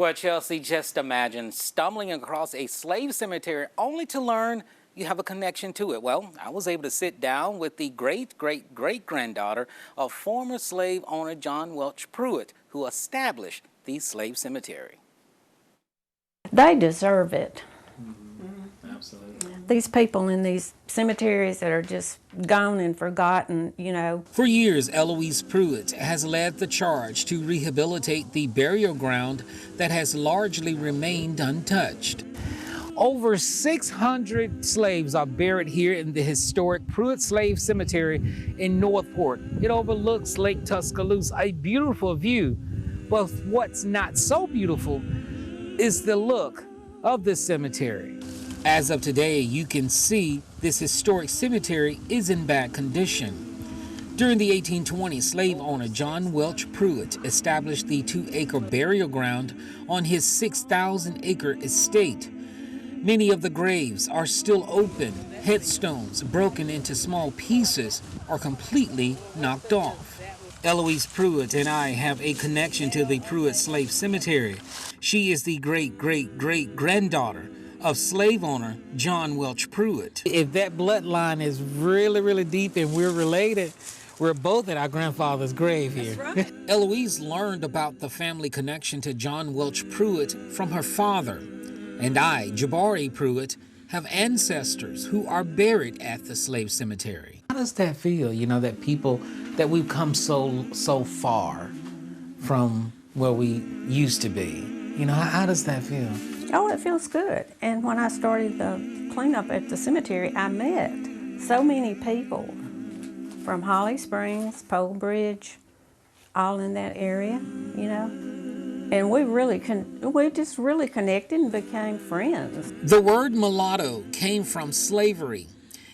Well, Chelsea, just imagine stumbling across a slave cemetery only to learn you have a connection to it. Well, I was able to sit down with the great-great-great-granddaughter of former slave owner John Welch Prewitt, who established the slave cemetery. They deserve it. Absolutely. These people in these cemeteries that are just gone and forgotten, you know. For years, Eloise Prewitt has led the charge to rehabilitate the burial ground that has largely remained untouched. Over 600 slaves are buried here in the historic Prewitt Slave Cemetery in Northport. It overlooks Lake Tuscaloosa, a beautiful view. But what's not so beautiful is the look of this cemetery. As of today, you can see this historic cemetery is in bad condition. During the 1820s, slave owner John Welch Prewitt established the 2-acre burial ground on his 6,000-acre estate. Many of the graves are still open, headstones broken into small pieces or completely knocked off. Eloise Prewitt and I have a connection to the Prewitt Slave Cemetery. She is the great-great-great-granddaughter of slave owner John Welch Prewitt. If that bloodline is really, really deep and we're related, we're both at our grandfather's grave here. That's right. Eloise learned about the family connection to John Welch Prewitt from her father. And I, Jabaree Prewitt, have ancestors who are buried at the slave cemetery. How does that feel, you know, that we've come so far from where we used to be? You know, how does that feel? Oh, it feels good. And when I started the cleanup at the cemetery, I met so many people from Holly Springs, Pole Bridge, all in that area, you know. And we just really connected and became friends. The word mulatto came from slavery.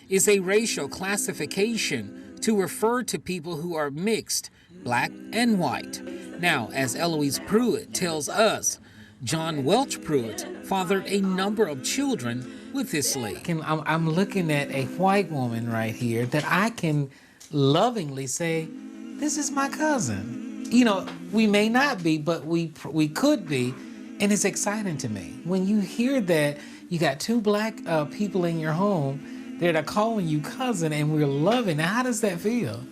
It's a racial classification to refer to people who are mixed, black and white. Now, as Eloise Prewitt tells us, John Welch Prewitt fathered a number of children with his slave. I'm looking at a white woman right here that I can lovingly say, this is my cousin. You know, we may not be, but we could be, and it's exciting to me. When you hear that you got 2 black people in your home that are calling you cousin and we're loving, how does that feel?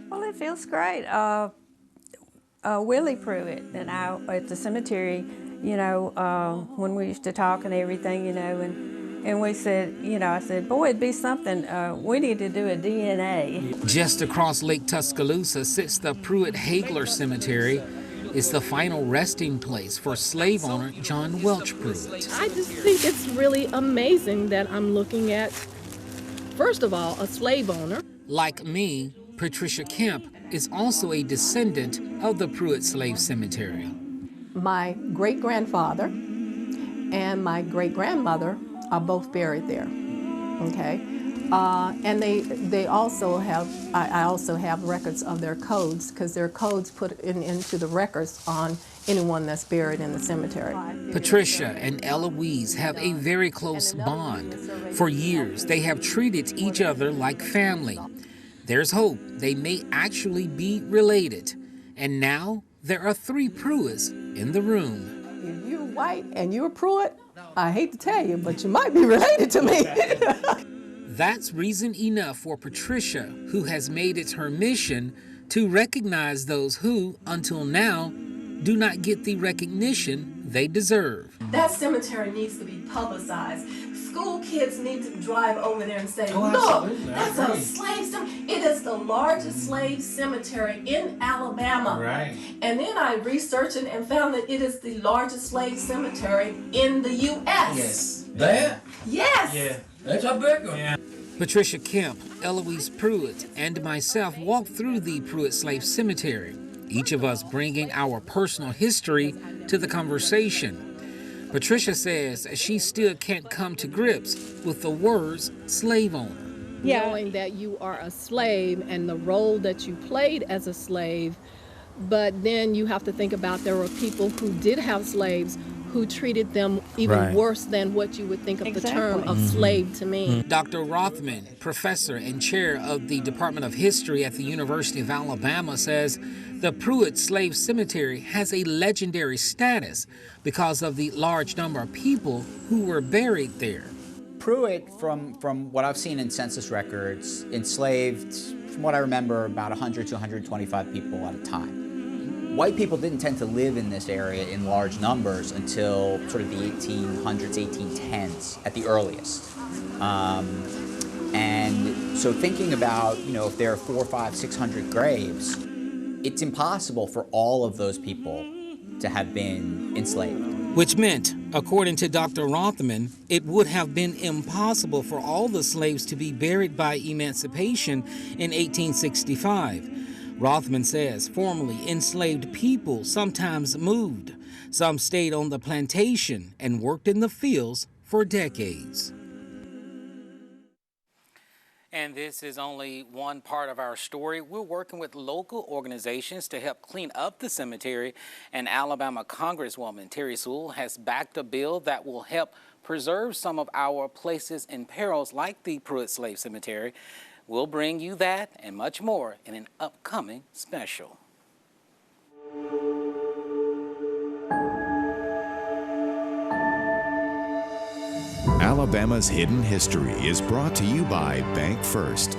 Well, it feels great. Willie Prewitt and I at the cemetery, you know, when we used to talk and everything, you know, and we said, you know, I said, boy, it'd be something, we need to do a DNA. Just across Lake Tuscaloosa sits the Prewitt-Hagler Cemetery. It's the final resting place for slave owner John Welch Prewitt. I just think it's really amazing that I'm looking at, first of all, a slave owner. Like me, Patricia Kemp is also a descendant of the Prewitt Slave Cemetery. My great-grandfather and my great-grandmother are both buried there, okay? And they also have, I also have records of their codes, because their codes put into the records on anyone that's buried in the cemetery. Patricia and Eloise have a very close bond. For years, they have treated each other like family. There's hope they may actually be related. And now, there are 3 Prewitts in the room. If you're white and you're a Prewitt, I hate to tell you, but you might be related to me. That's reason enough for Patricia, who has made it her mission to recognize those who, until now, do not get the recognition they deserve. That cemetery needs to be publicized. School kids need to drive over there and say, look, that's a slave cemetery. It is the largest slave cemetery in Alabama. Right. And then I researched it and found that it is the largest slave cemetery in the U.S. Yes. That? Yes. Yeah. That's a big one. Yeah. Patricia Kemp, Eloise Prewitt, and myself walked through the Prewitt Slave Cemetery, each of us bringing our personal history to the conversation. Patricia says she still can't come to grips with the words slave owner. Knowing that you are a slave and the role that you played as a slave, but then you have to think about there were people who did have slaves who treated them even worse than what you would think of the term of slave to mean. Dr. Rothman, professor and chair of the Department of History at the University of Alabama, says the Prewitt Slave Cemetery has a legendary status because of the large number of people who were buried there. Prewitt, from what I've seen in census records, enslaved, from what I remember, about 100 to 125 people at a time. White people didn't tend to live in this area in large numbers until sort of the 1800s, 1810s at the earliest. And so thinking about, if there are 400, 500, 600 graves, it's impossible for all of those people to have been enslaved. Which meant, according to Dr. Rothman, it would have been impossible for all the slaves to be buried by emancipation in 1865. Rothman says formerly enslaved people sometimes moved. Some stayed on the plantation and worked in the fields for decades. And this is only one part of our story. We're working with local organizations to help clean up the cemetery, and Alabama Congresswoman Terry Sewell has backed a bill that will help preserve some of our places in perils like the Prewitt Slave Cemetery. We'll bring you that and much more in an upcoming special. Alabama's Hidden History is brought to you by Bank First.